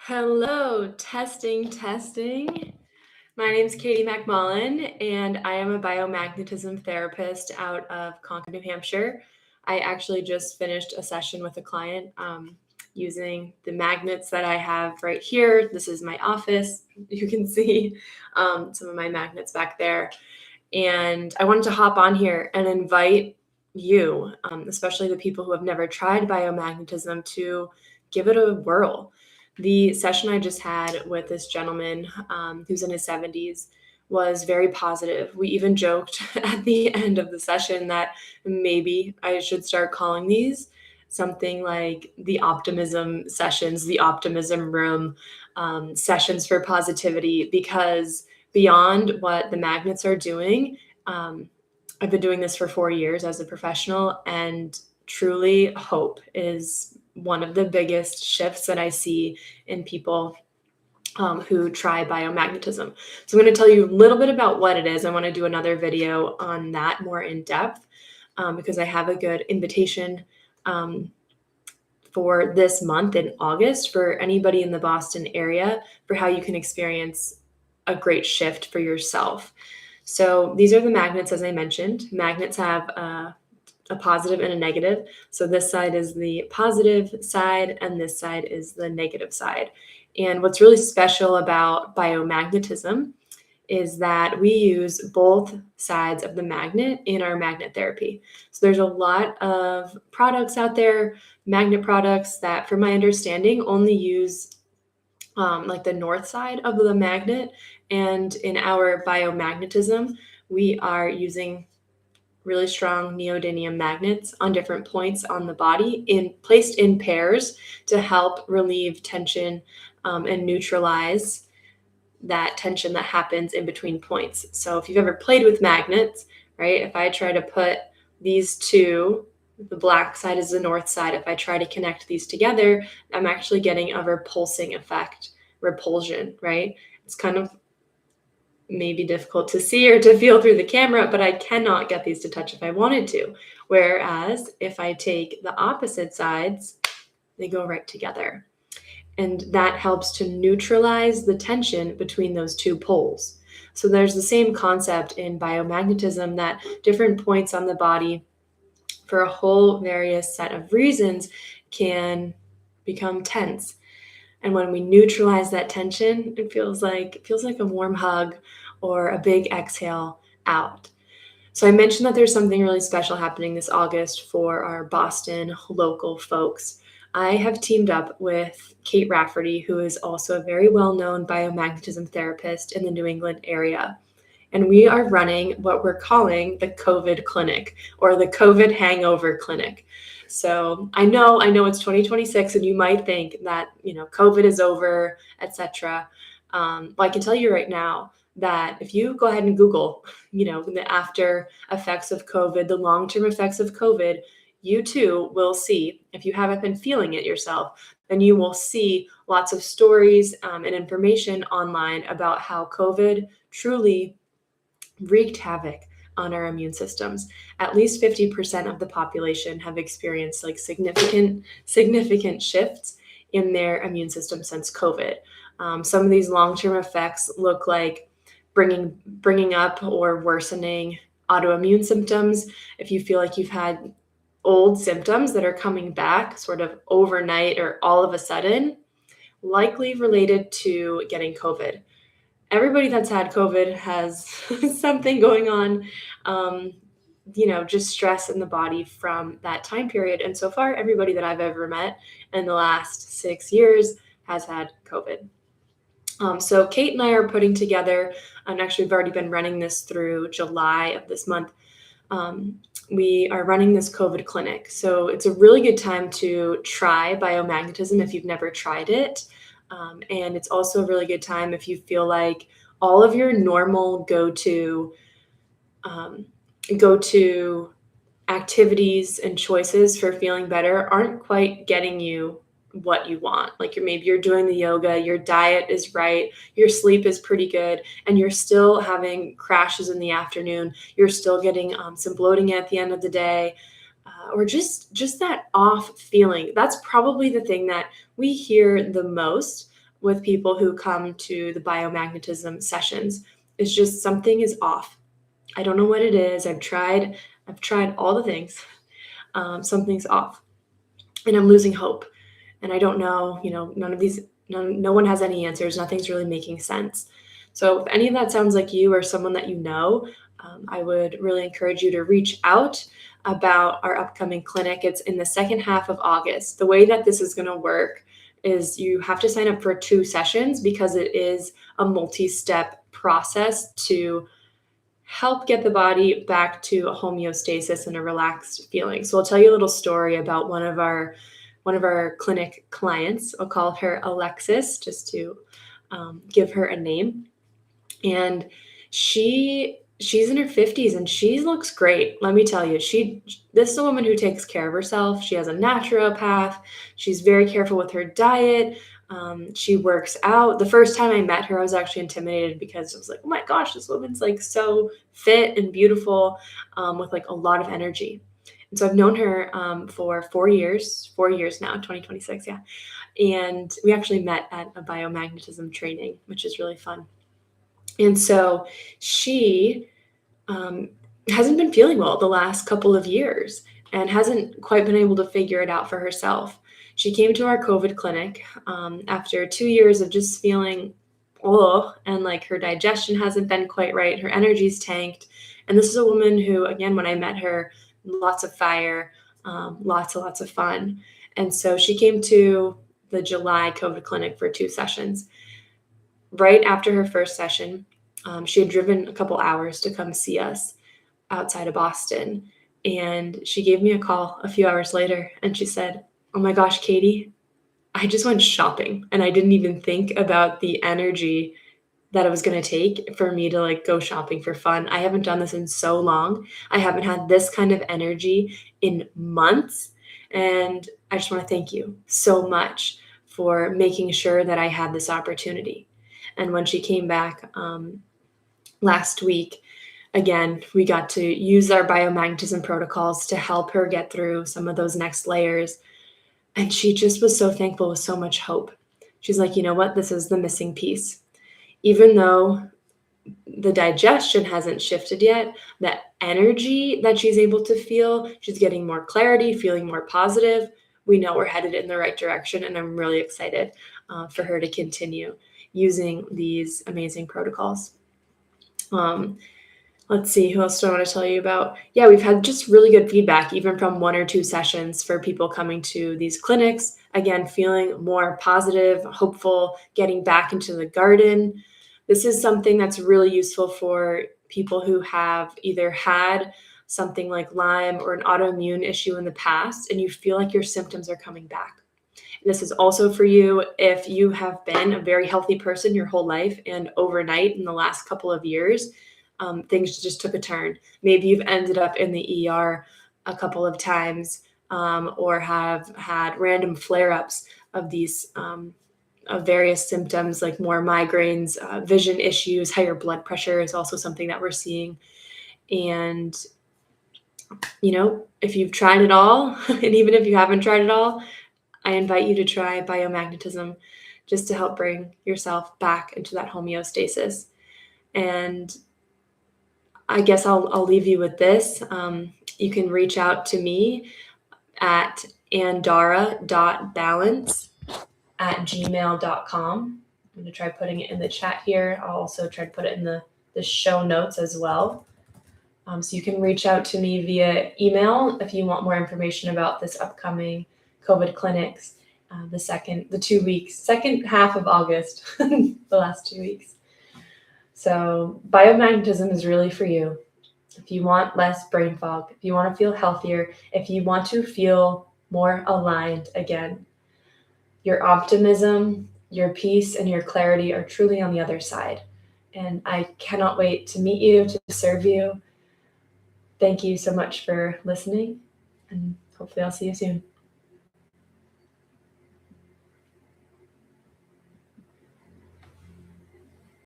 Hello, testing, testing. My name is Katie McMullen, and I am a biomagnetism therapist out of Concord, New Hampshire. I actually just finished a session with a client using the magnets that I have right here. This is my office. You can see some of my magnets back there. And I wanted to hop on here and invite you, especially the people who have never tried biomagnetism, to give it a whirl. The session I just had with this gentleman who's in his 70s was very positive. We even joked at the end of the session that maybe I should start calling these something like the optimism sessions, the optimism room, sessions for positivity, because beyond what the magnets are doing, I've been doing this for 4 years as a professional, and truly hope is one of the biggest shifts that I see in people who try biomagnetism. So I'm going to tell you a little bit about what it is. I want to do another video on that more in depth because I have a good invitation for this month in August for anybody in the Boston area for how you can experience a great shift for yourself. So these are the magnets, as I mentioned. Magnets have a positive and a negative. So this side is the positive side, and this side is the negative side. And what's really special about biomagnetism is that we use both sides of the magnet in our magnet therapy. So there's a lot of products out there, magnet products, that, from my understanding, only use like the north side of the magnet. And in our biomagnetism, we are using really strong neodymium magnets on different points on the body, placed in pairs to help relieve tension and neutralize that tension that happens in between points. So if you've ever played with magnets, right, if I try to put these two, the black side is the north side, if I try to connect these together, I'm actually getting a repulsing effect, repulsion, right? It's kind of maybe difficult to see or to feel through the camera, but I cannot get these to touch if I wanted to. Whereas if I take the opposite sides, they go right together. And that helps to neutralize the tension between those two poles. So there's the same concept in biomagnetism, that different points on the body, for a whole various set of reasons, can become tense. And when we neutralize that tension, it feels like a warm hug or a big exhale out. So I mentioned that there's something really special happening this August for our Boston local folks. I have teamed up with Kate Rafferty, who is also a very well-known biomagnetism therapist in the New England area. And we are running what we're calling the COVID clinic, or the COVID Hangover clinic. So I know it's 2026, and you might think that, COVID is over, etc. But I can tell you right now that if you go ahead and Google, the after effects of COVID, the long-term effects of COVID, you too will see, if you haven't been feeling it yourself, then you will see lots of stories and information online about how COVID truly wreaked havoc on our immune systems. At least 50% of the population have experienced significant shifts in their immune system since COVID. Some of these long-term effects look like bringing up or worsening autoimmune symptoms. If you feel like you've had old symptoms that are coming back sort of overnight or all of a sudden, likely related to getting COVID. Everybody that's had COVID has something going on, just stress in the body from that time period. And so far, everybody that I've ever met in the last 6 years has had COVID. So Kate and I are putting together, and actually we've already been running this through July of this month. We are running this COVID clinic. So it's a really good time to try biomagnetism if you've never tried it. And it's also a really good time if you feel like all of your normal go-to activities and choices for feeling better aren't quite getting you what you want. Like maybe you're doing the yoga, your diet is right, your sleep is pretty good, and you're still having crashes in the afternoon. You're still getting some bloating at the end of the day, or just that off feeling. That's probably the thing that we hear the most with people who come to the biomagnetism sessions is just something is off. I don't know what it is. I've tried all the things. Something's off, and I'm losing hope. And I don't know, no one has any answers. Nothing's really making sense. So if any of that sounds like you or someone that you know, I would really encourage you to reach out about our upcoming clinic. It's in the second half of August. The way that this is going to work is you have to sign up for 2 sessions because it is a multi-step process to help get the body back to a homeostasis and a relaxed feeling. So I'll tell you a little story about one of our clinic clients. I'll call her Alexis just to give her a name. And she's in her 50s and she looks great. Let me tell you, this is a woman who takes care of herself. She has a naturopath. She's very careful with her diet. She works out. The first time I met her, I was actually intimidated because I was like, oh my gosh, this woman's like so fit and beautiful, with like a lot of energy. And so I've known her for 4 years now, 2026, yeah. And we actually met at a biomagnetism training, which is really fun. And so she hasn't been feeling well the last couple of years and hasn't quite been able to figure it out for herself. She came to our COVID clinic after 2 years of just feeling, and like her digestion hasn't been quite right. Her energy's tanked. And this is a woman who, again, when I met her, lots of fire, lots and lots of fun. And so she came to the July COVID clinic for 2 sessions. Right after her first session, she had driven a couple hours to come see us outside of Boston. And she gave me a call a few hours later and she said, oh my gosh, Katie, I just went shopping and I didn't even think about the energy that it was going to take for me to like go shopping for fun. I haven't done this in so long. I haven't had this kind of energy in months. And I just want to thank you so much for making sure that I had this opportunity. And when she came back last week, again, we got to use our biomagnetism protocols to help her get through some of those next layers. And she just was so thankful with so much hope. She's like, you know what? This is the missing piece. Even though the digestion hasn't shifted yet, that energy that she's able to feel, she's getting more clarity, feeling more positive. We know we're headed in the right direction. And I'm really excited for her to continue using these amazing protocols. Let's see, who else do I want to tell you about? Yeah, we've had just really good feedback, even from 1 or 2 sessions for people coming to these clinics. Again, feeling more positive, hopeful, getting back into the garden. This is something that's really useful for people who have either had something like Lyme or an autoimmune issue in the past, and you feel like your symptoms are coming back. This is also for you if you have been a very healthy person your whole life and overnight in the last couple of years, things just took a turn. Maybe you've ended up in the ER a couple of times, or have had random flare-ups of these of various symptoms like more migraines, vision issues, higher blood pressure is also something that we're seeing. And, if you've tried it all, and even if you haven't tried it all, I invite you to try biomagnetism just to help bring yourself back into that homeostasis. And I guess I'll leave you with this. You can reach out to me at andara.balance@gmail.com. I'm going to try putting it in the chat here. I'll also try to put it in the show notes as well. So you can reach out to me via email if you want more information about this upcoming COVID clinics, second half of August, the last 2 weeks. So biomagnetism is really for you. If you want less brain fog, if you want to feel healthier, if you want to feel more aligned again, your optimism, your peace, and your clarity are truly on the other side. And I cannot wait to meet you, to serve you. Thank you so much for listening, and hopefully I'll see you soon.